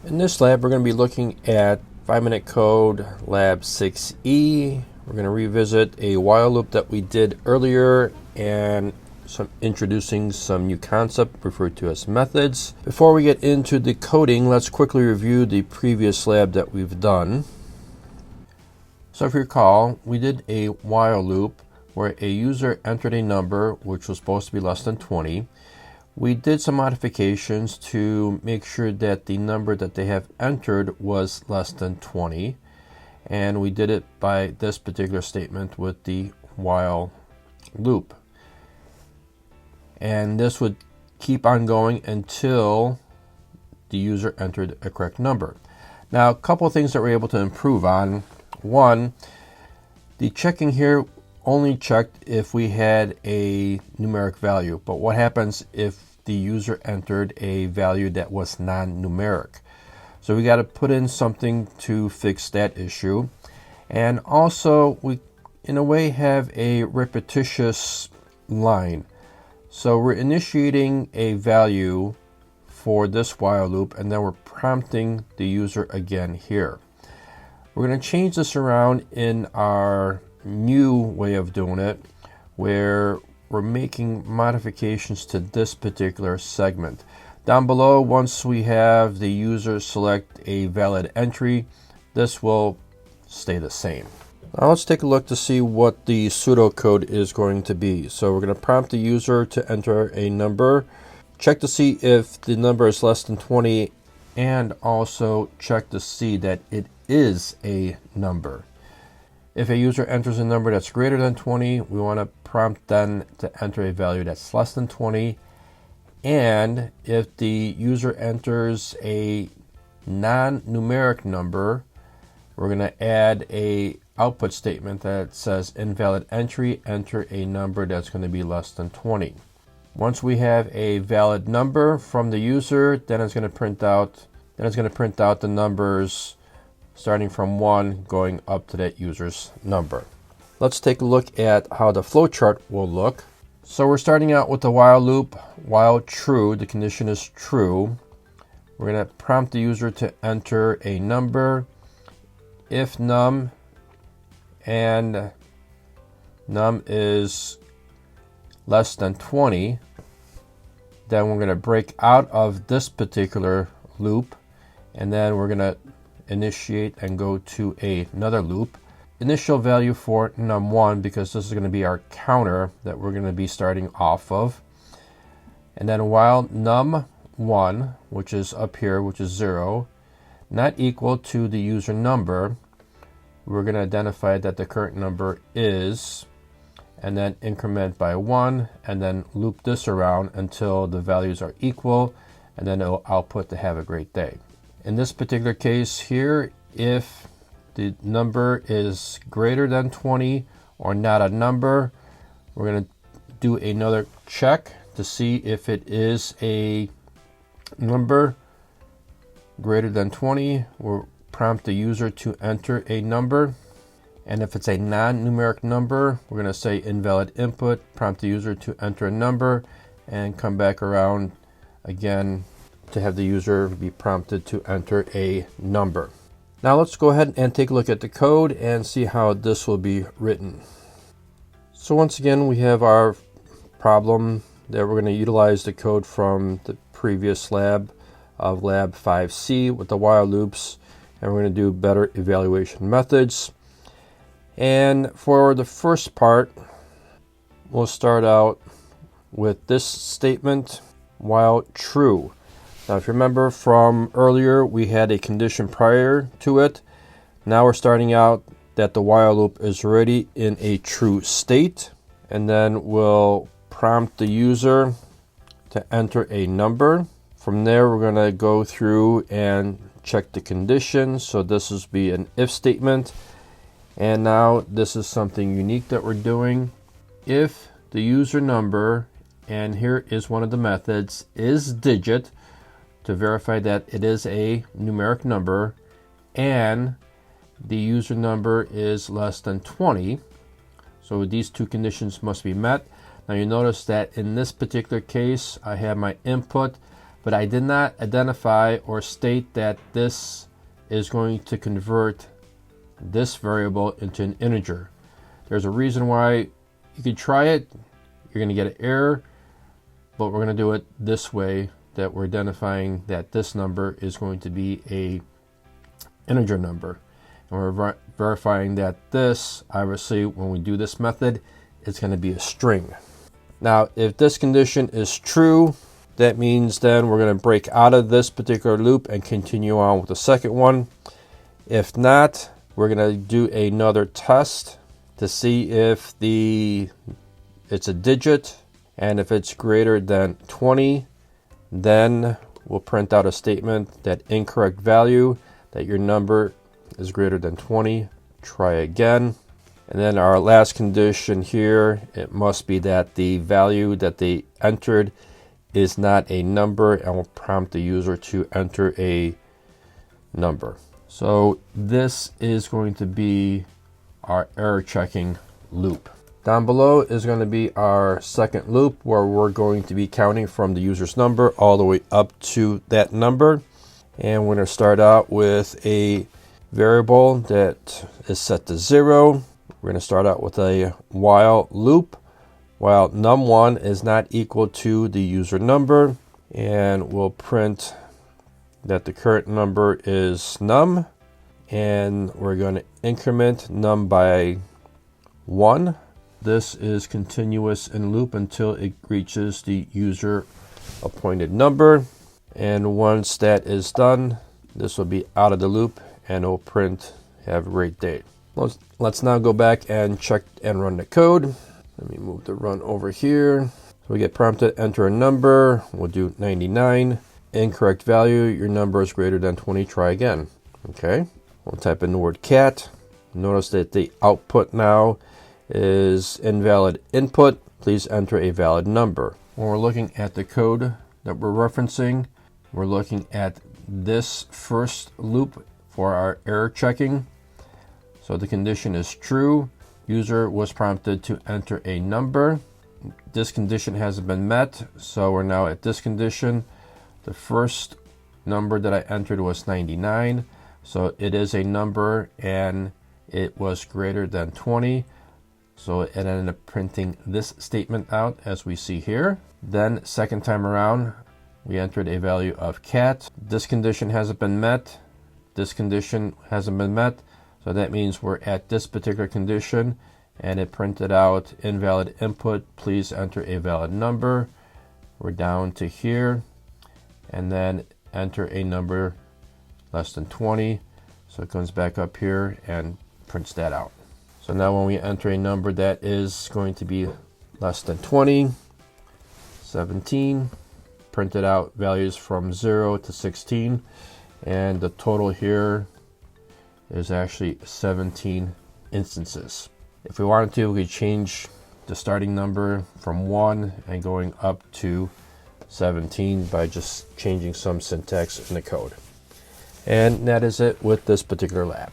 In this lab, we're going to be looking at 5-minute code lab 6E. We're going to revisit a while loop that we did earlier and introducing some new concept referred to as methods. Before we get into the coding, let's quickly review the previous lab that we've done. So if you recall, we did a while loop where a user entered a number which was supposed to be less than 20. We did some modifications to make sure that the number that they have entered was less than 20. And we did it by this particular statement with the while loop. And this would keep on going until the user entered a correct number. Now, a couple of things that we're able to improve on. One, the checking here only checked if we had a numeric value, but what happens if the user entered a value that was non-numeric? So we got to put in something to fix that issue. And also we in a way have a repetitious line. So we're initiating a value for this while loop and then we're prompting the user again here. We're going to change this around in our new way of doing it, where we're making modifications to this particular segment. Down below, once we have the user select a valid entry, this will stay the same. Now let's take a look to see what the pseudocode is going to be. So we're going to prompt the user to enter a number, check to see if the number is less than 20, and also check to see that it is a number. If a user enters a number that's greater than 20, we want to prompt then to enter a value that's less than 20. And if the user enters a non-numeric number, we're going to add a output statement that says invalid entry, enter a number that's going to be less than 20. Once we have a valid number from the user, then it's going to print out the numbers starting from 1 going up to that user's number. Let's take a look at how the flowchart will look. So we're starting out with the while loop. While true, the condition is true. We're going to prompt the user to enter a number. If num and num is less than 20, then we're going to break out of this particular loop, and then we're going to initiate and go to another loop. Initial value for num1, because this is going to be our counter that we're going to be starting off of. And then while num1, which is up here, which is 0, not equal to the user number, we're going to identify that the current number is, and then increment by 1, and then loop this around until the values are equal, and then it'll output to have a great day. In this particular case here, if the number is greater than 20 or not a number, we're going to do another check to see if it is a number greater than 20. We'll prompt the user to enter a number. And if it's a non-numeric number, we're going to say invalid input, prompt the user to enter a number, and come back around again to have the user be prompted to enter a number. Now let's go ahead and take a look at the code and see how this will be written. So once again, we have our problem that we're going to utilize the code from the previous lab of lab 5C with the while loops, and we're going to do better evaluation methods. And for the first part, we'll start out with this statement, while true. Now, if you remember from earlier, we had a condition prior to it. Now we're starting out that the while loop is already in a true state. And then we'll prompt the user to enter a number. From there, we're going to go through and check the condition. So this will be an if statement. And now this is something unique that we're doing. If the user number, and here is one of the methods, is digit, to verify that it is a numeric number, and the user number is less than 20. So these two conditions must be met. Now you notice that in this particular case, I have my input but I did not identify or state that this is going to convert this variable into an integer. There's a reason why. You could try it, you're going to get an error, but we're going to do it this way, that we're identifying that this number is going to be a integer number. And we're verifying that this, obviously, when we do this method, it's going to be a string. Now, if this condition is true, that means then we're going to break out of this particular loop and continue on with the second one. If not, we're going to do another test to see if it's a digit, and if it's greater than 20, then we'll print out a statement that incorrect value, that your number is greater than 20. Try again. And then our last condition here, it must be that the value that they entered is not a number, and will prompt the user to enter a number. So this is going to be our error checking loop. Down below is going to be our second loop, where we're going to be counting from the user's number all the way up to that number. And we're going to start out with a variable that is set to 0. We're going to start out with a while loop, while num1 is not equal to the user number, and we'll print that the current number is num, and we're going to increment num by 1. This is continuous in loop until it reaches the user appointed number, and once that is done, this will be out of the loop and it will print have a great day. Let's now go back and check and run the code. Let me move the run over here. So we get prompted, enter a number. We'll do 99. Incorrect value, your number is greater than 20. Try again. Okay. We'll type in the word cat. Notice that the output now is invalid input. Please enter a valid number. When we're looking at the code that we're referencing, we're looking at this first loop for our error checking. So the condition is true. User was prompted to enter a number. This condition hasn't been met, so we're now at this condition. The first number that I entered was 99. So it is a number and it was greater than 20. So it ended up printing this statement out as we see here. Then second time around, we entered a value of cat. This condition hasn't been met. This condition hasn't been met. So that means we're at this particular condition, and it printed out invalid input. Please enter a valid number. We're down to here, and then enter a number less than 20. So it comes back up here and prints that out. So now when we enter a number that is going to be less than 20, 17, printed out values from 0 to 16, and the total here is actually 17 instances. If we wanted to, we could change the starting number from 1 and going up to 17 by just changing some syntax in the code. And that is it with this particular lab.